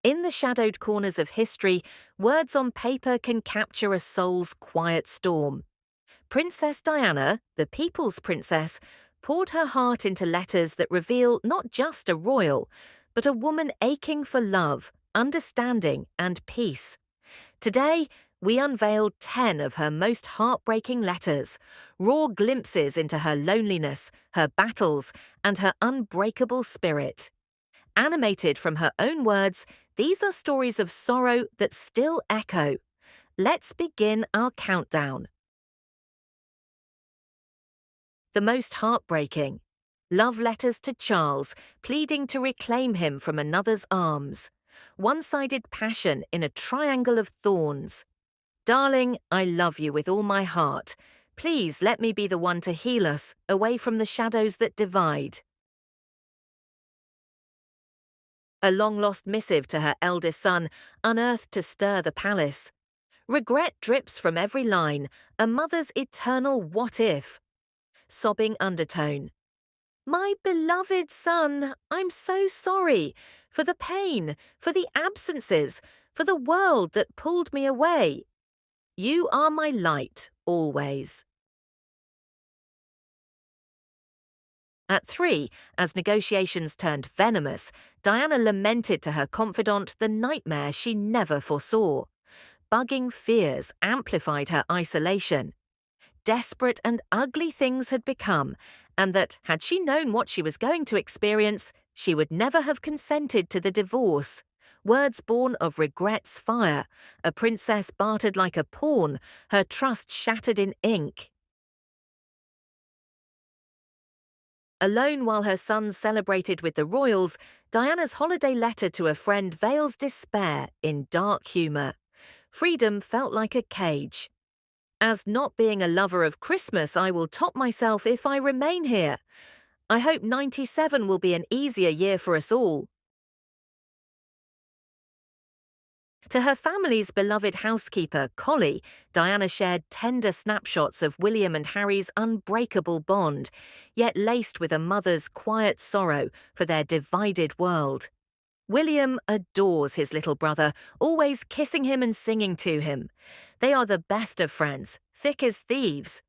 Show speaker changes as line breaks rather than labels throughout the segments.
In the shadowed corners of history, words on paper can capture a soul's quiet storm. Princess Diana, the People's Princess, poured her heart into letters that reveal not just a royal, but a woman aching for love, understanding, and peace. Today, we unveiled 10 of her most heartbreaking letters, raw glimpses into her loneliness, her battles, and her unbreakable spirit. Animated from her own words, these are stories of sorrow that still echo. Let's begin our countdown. The most heartbreaking. Love letters to Charles, pleading to reclaim him from another's arms. One-sided passion in a triangle of thorns. Darling, I love you with all my heart. Please let me be the one to heal us, away from the shadows that divide. A long-lost missive to her eldest son, unearthed to stir the palace. Regret drips from every line, a mother's eternal what if. Sobbing undertone. My beloved son, I'm so sorry for the pain, for the absences, for the world that pulled me away. You are my light, always. At 3, as negotiations turned venomous, Diana lamented to her confidant the nightmare she never foresaw. Bugging fears amplified her isolation. Desperate and ugly things had become, and that, had she known what she was going to experience, she would never have consented to the divorce. Words born of regret's fire, a princess bartered like a pawn, her trust shattered in ink. Alone while her sons celebrated with the royals, Diana's holiday letter to a friend veils despair in dark humour. Freedom felt like a cage. As not being a lover of Christmas, I will top myself if I remain here. I hope 97 will be an easier year for us all. To her family's beloved housekeeper, Collie, Diana shared tender snapshots of William and Harry's unbreakable bond, yet laced with a mother's quiet sorrow for their divided world. William adores his little brother, always kissing him and singing to him. They are the best of friends, thick as thieves.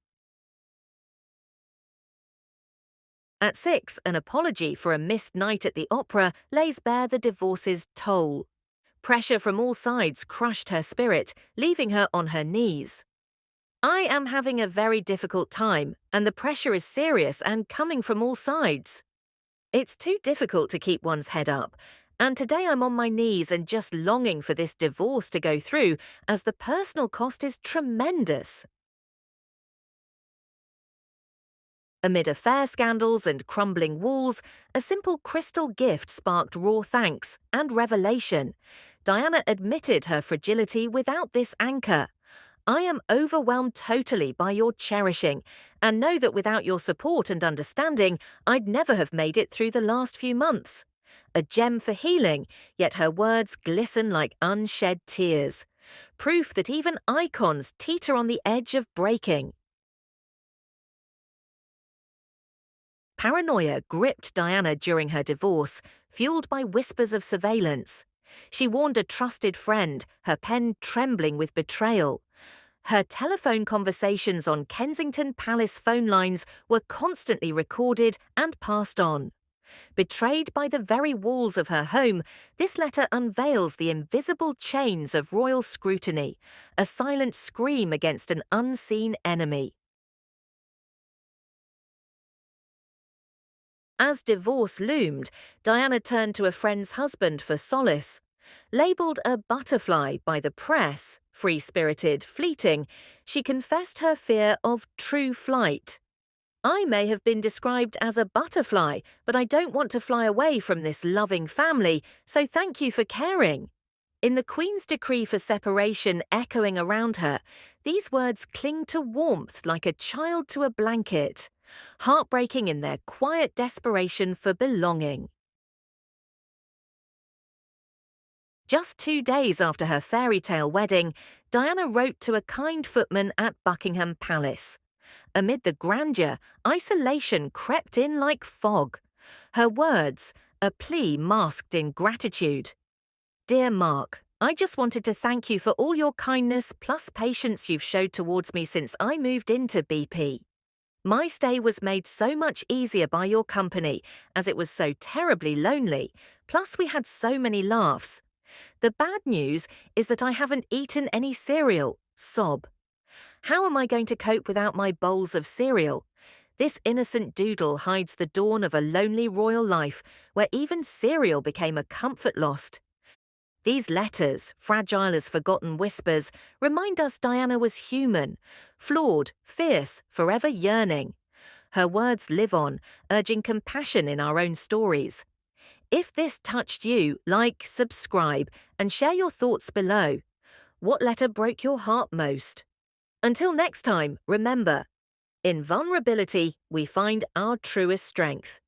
At 6, an apology for a missed night at the opera lays bare the divorce's toll. Pressure from all sides crushed her spirit, leaving her on her knees. I am having a very difficult time, and the pressure is serious and coming from all sides. It's too difficult to keep one's head up, and today I'm on my knees and just longing for this divorce to go through, as the personal cost is tremendous. Amid affair scandals and crumbling walls, a simple crystal gift sparked raw thanks and revelation. Diana admitted her fragility without this anchor. I am overwhelmed totally by your cherishing, and know that without your support and understanding, I'd never have made it through the last few months. A gem for healing, yet her words glisten like unshed tears. Proof that even icons teeter on the edge of breaking. Paranoia gripped Diana during her divorce, fueled by whispers of surveillance. She warned a trusted friend, her pen trembling with betrayal. Her telephone conversations on Kensington Palace phone lines were constantly recorded and passed on. Betrayed by the very walls of her home, this letter unveils the invisible chains of royal scrutiny, a silent scream against an unseen enemy. As divorce loomed, Diana turned to a friend's husband for solace. Labelled a butterfly by the press, free-spirited, fleeting, she confessed her fear of true flight. I may have been described as a butterfly, but I don't want to fly away from this loving family, so thank you for caring. In the Queen's decree for separation echoing around her, these words cling to warmth like a child to a blanket, heartbreaking in their quiet desperation for belonging. Just 2 days after her fairy tale wedding, Diana wrote to a kind footman at Buckingham Palace. Amid the grandeur, isolation crept in like fog. Her words, a plea masked in gratitude. Dear Mark, I just wanted to thank you for all your kindness plus patience you've showed towards me since I moved into BP. My stay was made so much easier by your company, as it was so terribly lonely, plus we had so many laughs. The bad news is that I haven't eaten any cereal. Sob. How am I going to cope without my bowls of cereal? This innocent doodle hides the dawn of a lonely royal life, where even cereal became a comfort lost. These letters, fragile as forgotten whispers, remind us Diana was human, flawed, fierce, forever yearning. Her words live on, urging compassion in our own stories. If this touched you, like, subscribe, and share your thoughts below. What letter broke your heart most? Until next time, remember, in vulnerability, we find our truest strength.